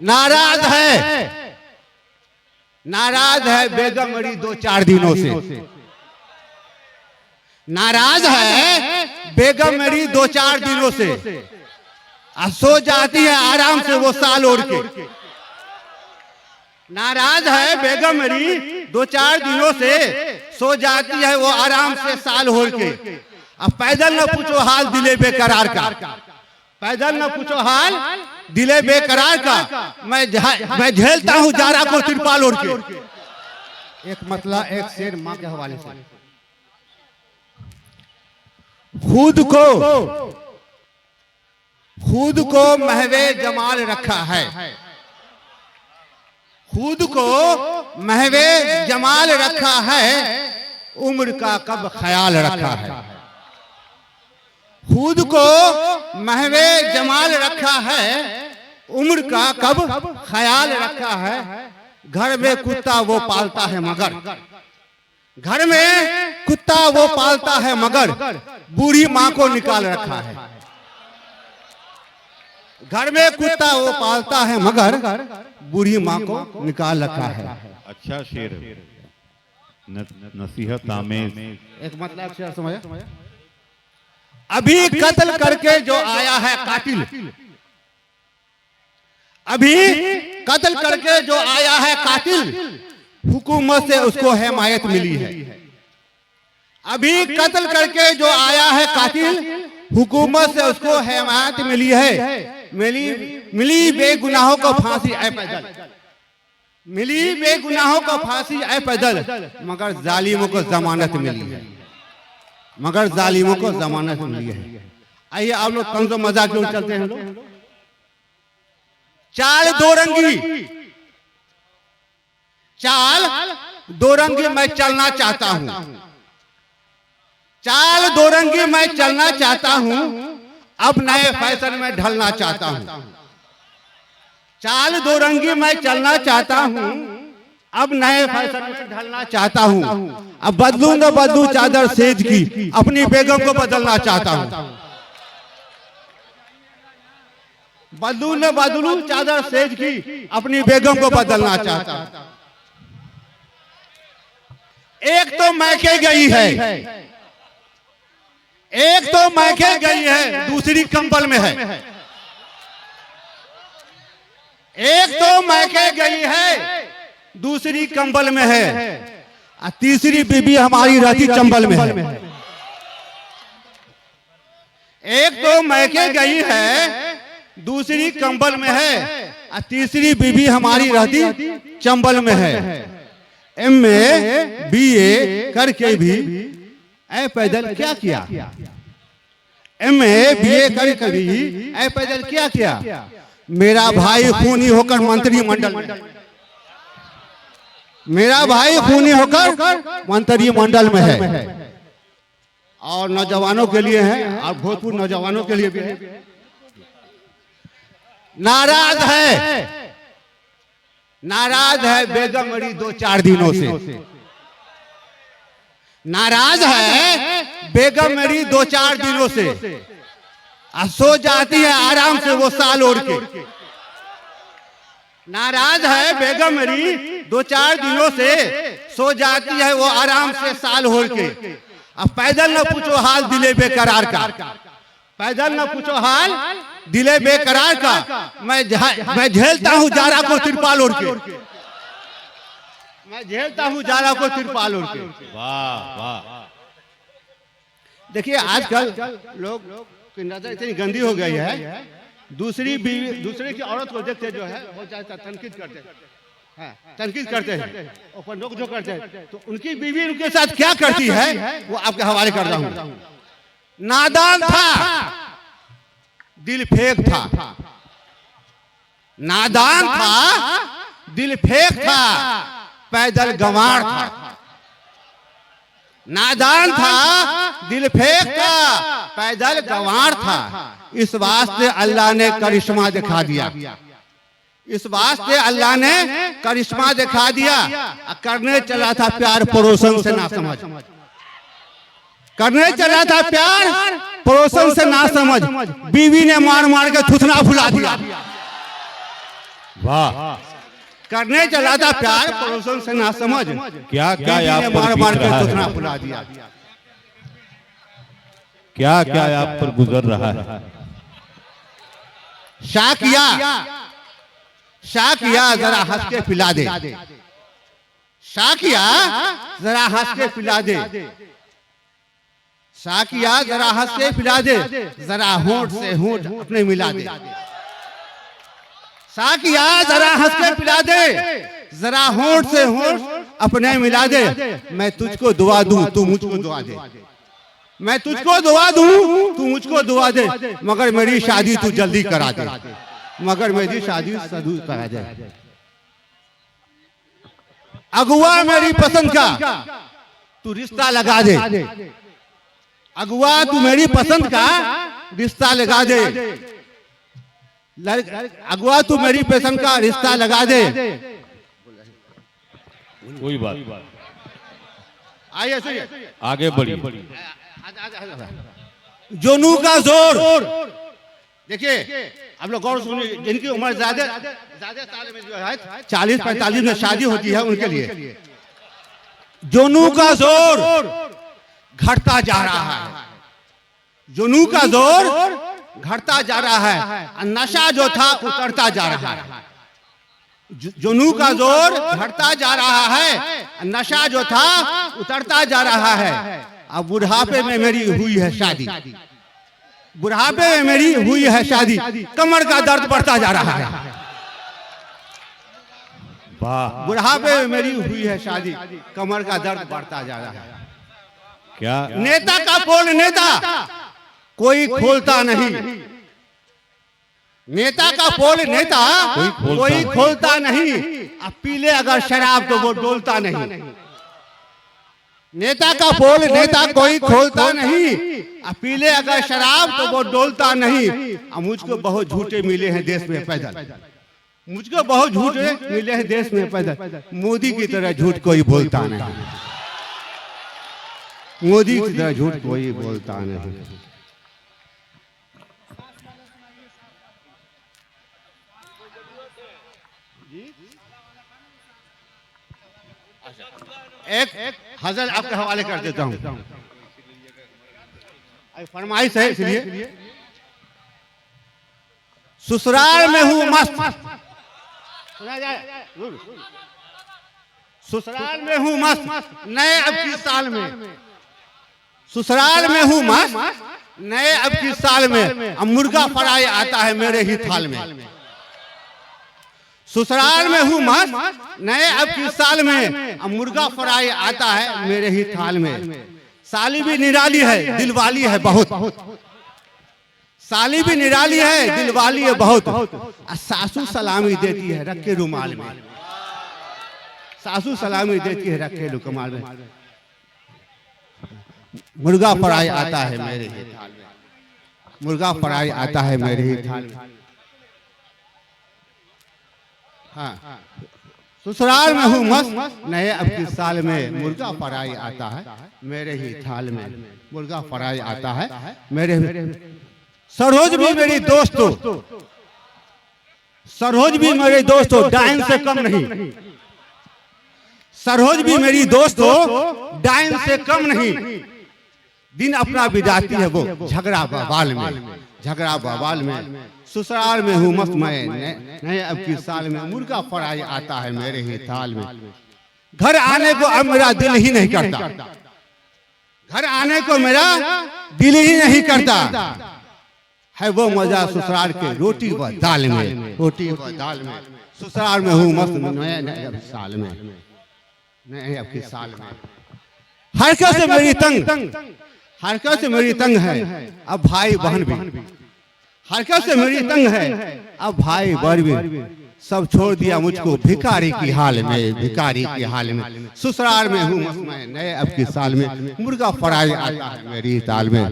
नाराज है, नाराज है बेगम मरी 2-4 दिनों से। नाराज है बेगम मरी 2-4 दिनों से। सो जाती है आराम से वो साल ओढ़ के। नाराज है बेगम मरी 2-4 दिनों से, सो जाती है वो आराम से साल ओढ़ के। अब पैदल न पूछो हाल दिले बेकरार का, पैदल न पूछो हाल दिले बेकरार का। मैं झेलता हूँ जारा को तिरपाल ओढ़ के। एक मतलब एक शेर माँ के हवाले से। खुद को महवे जमाल रखा है, खुद को महवे जमाल रखा है, उम्र का कब ख्याल रखा है। खुद को महवे जमाल रखा है, उम्र का कब ख्याल रखा है। घर में कुत्ता वो पालता है मगर, घर में कुत्ता वो पालता है मगर, बूढ़ी माँ को निकाल रखा है। घर में कुत्ता वो पालता है मगर, बूढ़ी माँ को निकाल रखा है। अच्छा शेर, नसीहत आमेज। एक मतलब शेर समझ। अभी कत्ल करके जो आया है कातिल, अभी कत्ल करके जो आया है कातिल, हुकूमत से उसको हिमायत मिली है। अभी कत्ल करके जो आया है कातिल, हुकूमत से उसको हिमायत मिली है। मिली बेगुनाहों को फांसी ऐ पैदल, मिली बेगुनाहों को फांसी ऐ पैदल, मगर जालिमों को जमानत मिली है, मगर जालिमों को जमानत मिली है। आइए आप लोग तंज़ो मजाक क्यों चलते हैं लोग। चाल दो रंगी, चाल दो रंगी मैं चलना चाहता हूं, चाल दो रंगी मैं चलना चाहता हूं, अब नए फैशन में ढलना चाहता हूं। चाल दो रंगी मैं चलना चाहता हूं, अब नए फैशन में ढलना चाहता हूं। अब बदलू न बदलू चादर सेज की, अपनी बेगम को बदलना चाहता हूं। बदलू न बदलू चादर सेज की, अपनी बेगम को बदलना चाहता हूं। एक तो मैके गई है, एक तो मैके गई है, दूसरी कंबल में है। एक तो मैके गई है, दूसरी कंबल में है, और तीसरी बीबी हमारी रहती चंबल में है। एक तो मैके गई है, दूसरी कंबल में है, और तीसरी बीबी हमारी रहती चंबल में है। MA BA करके भी ऐ पैदल क्या किया। MA BA करके भी ऐ पैदल क्या किया। मेरा भाई खूनी होकर मंत्रिमंडल में, मेरा भाई खूनी होकर मंत्रिमंडल में है। और नौजवानों के लिए है, और भोजपुर नौजवानों के लिए भी है। नाराज है, नाराज है बेगम मरी 2-4 दिनों से। नाराज है बेगम मरी 2-4 दिनों से। सो जाती है आराम से वो साल ओढ़ के। नाराज है बेगम मरी 2-4 दिनों से, सो जाती है वो आराम से साल ओढ़ के। अब पैदल न पूछो हाल दिले बेकरार का, पैदल न पूछो हाल दिले बेकरार का। मैं झेलता हूँ जारा को तिरपाल ओढ़ के, मैं झेलता हूँ जारा को तिरपाल ओढ़ के। वाह वाह। देखिए आजकल लोग की नजर इतनी गंदी हो गई है, दूसरी बीवी दूसरे की औरत को देखते जो है बहुत ज्यादा तनकीद करते हैं, तनकीद करते हैं, ऊपर नोक जो करते हैं। तो उनकी बीवी उनके साथ क्या करती है वो आपके हवाले कर रहा हूँ। नादान था, दिल फेंक था, नादान था, दिल फेंक था, पैदल गंवार था। नादान था, दिल फेंक था, पैदल गंवार था। इस वास्ते अल्लाह ने करिश्मा दिखा दिया, इस वास्ते अल्लाह ने करिश्मा दिखा दिया। करने चला था प्यार पड़ोसन से ना समझ, करने चला था प्यार पड़ोसन से ना समझ, बीवी ने मार मार के थुथना फुला दिया। वाह, करने चला था प्यार पड़ोसन से ना समझ, क्या क्या बीवी आप ने पर मार मार बीत के रहा सुथना है, फुला दिया। क्या क्या आप पर गुजर रहा है। शाकिया जरा हंस के पिला दे, शाकिया जरा हंस के पिला दे, शाकिया जरा हंस के पिला दे, जरा होंठ से होंठ अपने मिला दे, शाकिया जरा हंस के पिला दे, जरा होंठ से होंठ अपने मिला दे। मैं तुझको दुआ दूं तू मुझको दुआ दे, मैं तुझको दुआ दूं तू मुझको दुआ दे, मगर मेरी शादी तू जल्दी करा दे, मगर मेरी शादी जल्दी करा दे। अगुआ मेरी पसंद का तू रिश्ता लगा दे, अगुआ तू मेरी पसंद का रिश्ता लगा दे, अगुआ तू मेरी पसंद का रिश्ता लगा दे। कोई बात, आइए सुनिए, आगे बढ़िए। जोनू का जोर, देखिए आप लोग गौर सुनिए, जिनकी उम्र ज्यादा साल में जो है 40-45 में शादी होती है उनके लिए जोनू का जोर घटता जा रहा है, जोनू का जोर घटता जा रहा है, नशा जो था उतरता जा रहा है, जोनू का जोर घटता जा रहा है, नशा जो था उतरता जा रहा है। अब बुढ़ापे में मेरी हुई है शादी, बुढ़ापे में मेरी हुई है शादी, कमर का दर्द बढ़ता जा रहा है, वाह, बुढ़ापे में मेरी हुई है शादी, कमर का दर्द बढ़ता जा रहा है। क्या नेता का पोल नेता कोई खोलता नहीं, नेता का पोल नेता कोई खोलता नहीं, अब पीले अगर शराब तो वो डोलता नहीं, नेता का पोल नेता कोई खोलता नहीं, अब पीले अगर शराब तो वो डोलता नहीं। अब मुझको बहुत झूठे मिले हैं देश में पैदल, मुझको बहुत झूठे मिले हैं देश में पैदल, मोदी की तरह झूठ कोई बोलता नहीं, मोदी की तरह झूठ कोई बोलता नहीं। एक हजरत आपके हवाले कर देता हूं, फरमाइश है इसलिए। ससुराल में हूं मस्त, ससुराल में हूं मस्त नए अब की साल में, ससुराल में हूं मस्त नए अब की साल में, अब मुर्गा फ्राई आता है मेरे ही थाल में, ससुराल में हूं मस्त नए अब की साल में, अब मुर्गा फ्राई आता है मेरे ही थाल में। साली भी निराली है दिलवाली है बहुत, साली भी निराली है दिलवाली है बहुत, सासू सलामी देती है रख के रुमाल में, सासू सलामी देती है रख के रुमाल में, मुर्गा फ्राई आता है मेरे ही थाल में, मुर्गा फ्राई आता है मेरे ही थाल में। हाँ, ससुराल में हूँ मस्त नए अब की साल में, मुर्गा फ्राई आता है मेरे ही थाल में, मुर्गा फ्राई आता है मेरे। सरोज भी मेरी दोस्तों, सरोज भी मेरे दोस्तों डाइन से कम नहीं, सरोज भी मेरी दोस्तों डाइन से कम नहीं, दिन अपना बिताती है वो झगड़ा बवाल में, झगड़ा बवाल में। ससुराल में हूँ मस्त मैं नए अब की साल में, मुर्गा फ्राई आता है मेरे ही थाल में। घर आने को अब मेरा दिल ही नहीं करता, घर आने को मेरा दिल ही नहीं करता, है वो मजा ससुराल के रोटी व दाल में, रोटी व दाल में। ससुराल में हूँ मस्त नए अब साल में, नए अब की साल में। हरकत से मेरी तंग, हरकत से मेरी तंग है अब भाई बहन भी, हरकत से मेरी तंग है अब भाई बहन भी, सब छोड़ दिया मुझको भिखारी की हाल में, भिखारी की हाल में। ससुराल में हूँ मस्त मैं नए अब की साल में, मुर्गा फ्राई आता है मेरी दाल में।